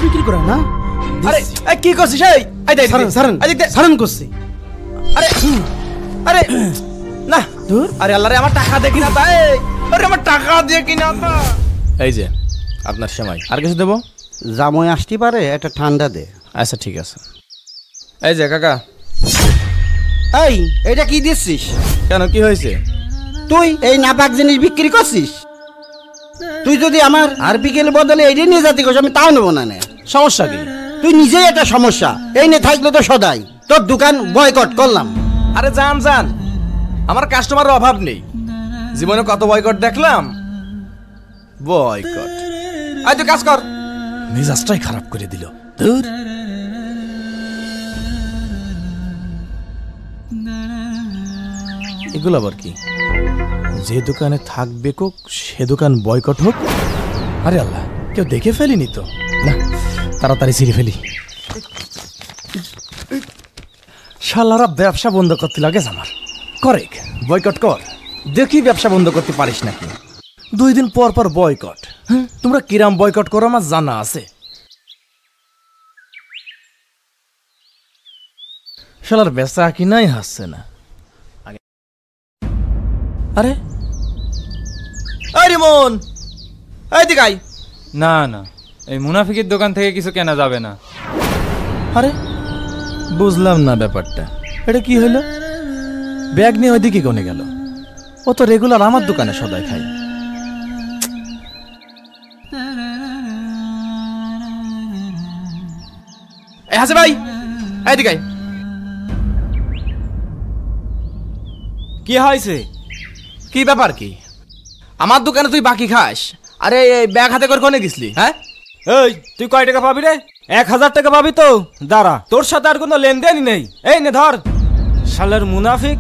বিক্রি করে না? আরে কি করছিস? সারেন করছি। আরে আরে না দূর। আরে আল্লাহ রে, আমার টাকা দেখি না তাই। আরে আমার টাকা দিয়ে কিনা তা। এই যে আপনার সময়, আর কিছু দেবো? জামাই আসতে পারে, একটা ঠান্ডা দে। আচ্ছা ঠিক আছে। এই যে কাকা। এই এটা কি দিচ্ছিস? কেন, কি হয়েছে? তুই এই নাপাক জিনিস বিক্রি করছিস? তুই যদি আমার আরপিকেল বদলে এইটা নিয়ে যাতে করিস, আমি তাও নেবো না। সমস্যা কি? তুই নিজেই একটা সমস্যা। এই নিয়ে থাকলে তো সদাই তোর দোকান বয়কট করলাম। আরে জান, আমার কাস্টমারের অভাব নেই। জীবনে কত বয়কট দেখলাম। বয়কট, আয় তুই কাজ কর। মেজাজটাই খারাপ করে দিল। ধুর। এগুলো আবার কি? যে দোকানে থাকবে কোক সে দোকান বয়কট হোক? আরে আল্লাহ, কেউ দেখে ফেলিনি তো? না, তাড়াতাড়ি ছিঁড়ে ফেলি। শালারা ব্যবসা বন্ধ করতে লাগে আমার। করেক বয়কট কর, দেখি ব্যবসা বন্ধ করতে পারিস নাকি। 2 দিন পর পর বয়কট। তোমরা কিরাম বয়কট করো আমার জানা আছে। শালার বেচা কিনাই হাসছে না। আরে রিমন, এই দিকাই। না না, এই মুনাফিকের দোকান থেকে কিছু কেনা যাবে না। আরে বুঝলাম না ব্যাপারটা। এটা কি হইল? ব্যাগ নিয়ে ওইদিকে কোনে গেল? ও তো রেগুলার আমার দোকানে সদাই খাই। হাসে ভাই, এইদিকে। কি হয়েছে? কি ব্যাপার কি? আমার দোকানে তুই বাকি খাস? আরে ব্যাগ হাতে করে কোনে গেছলি? হ্যাঁ, এই তুই কয় টাকা পাবি রে? 1000 টাকা পাবি তো। দাঁড়া, তোর সাথে আর কোনো লেনদেনই নেই। এই নে ধর। শালার মুনাফিক,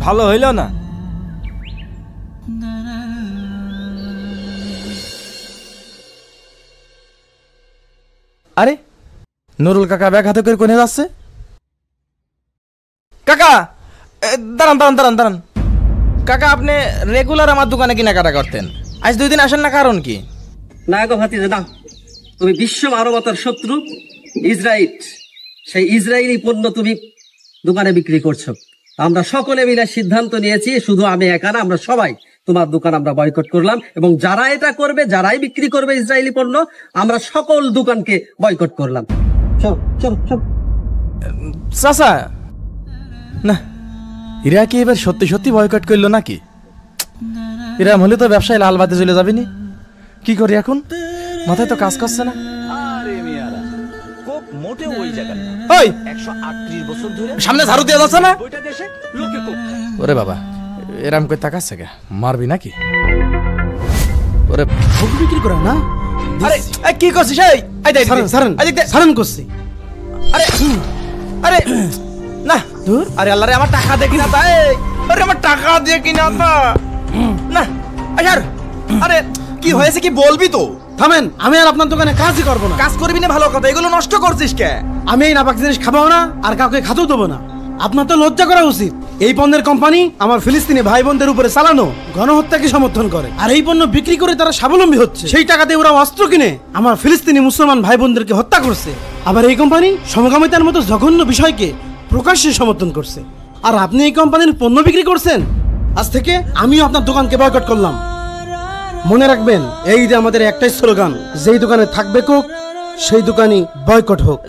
ভালো হইল না। আরে নুরুল কাকা ব্যাগ হাতে করে কোনে যাচ্ছে? কাকা দাঁড়ান। কাকা, আপনি রেগুলার আমার দোকানে কেনাকাটা করতেন, আজ 2 দিন আসেন না, কারণ কি? না গো ভাতিজা, না। তুমি বিশ্ব মানবতার শত্রু ইসরায়েল, সেই ইসরায়েলি পণ্য তুমি দোকানে বিক্রি করছো। আমরা সকলে মিলে সিদ্ধান্ত নিয়েছি, শুধু আমি একা না, আমরা সবাই তোমার দোকান আমরা বয়কট করলাম। এবং যারা এটা করবে, যারাই বিক্রি করবে ইসরায়েলি পণ্য, আমরা সকল দোকানকে বয়কট করলাম। চল। চাচা, না এরা কি এবার সত্যি সত্যি বয়কট করলো নাকি? এরা হলে তো ব্যবসায় লাল বাতি চলে যাবেনি। কি করি এখন? মাথায় তো কাজ করছে না। আরে মিয়ারা, কোক মোটে ওই জায়গা না। ওই 138 বছর ধরে সামনে ঝাড়ু দিয়ে যাচ্ছে না? ওইটা দেশে লোকে কোক খায়। ওরে বাবা, এরাম করে তাকাচ্ছে কে? মারবি নাকি? ওরে বিক্রি করে না? আরে কি করছিস? সারেন করছি। আরে আরে না দূর। আরে আল্লাহ রে, আমার টাকা দেখি না তাই। আরে আমার টাকা দিয়ে কিনা তা। না আরে কি হয়েছে কি বলবি তো? থামেন, আমি আর আপনার দোকানে কাজই করবো না। কাজ করবি না ভালো কথা, এগুলো নষ্ট করছিস কে? আমি এই নাপাক জিনিস খাবো না, আর কাউকে খাতেও দেবো না। আপনার তো লজ্জা করা উচিত। এই পণ্যের কোম্পানি আমার ফিলিস্তিনি ভাই বোনদের উপরে চালানো গণহত্যাকে সমর্থন করে, আর এই পণ্য বিক্রি করে তারা স্বাবলম্বী হচ্ছে। সেই টাকাতে ওরা অস্ত্র কিনে আমার ফিলিস্তিনি মুসলমান ভাই বোনদেরকে হত্যা করছে। আবার এই কোম্পানি সমকামিতার মতো জঘন্য বিষয়কে প্রকাশ্যে সমর্থন করছে। আর আপনি এই কোম্পানির পণ্য বিক্রি করছেন। আজ থেকে আমিও আপনার দোকানকে বয়কট করলাম। মনে রাখবেন, এই যে আমাদের একটাই স্লোগান, যেই দোকানে থাকবে কোক সেই দোকানই বয়কট হোক।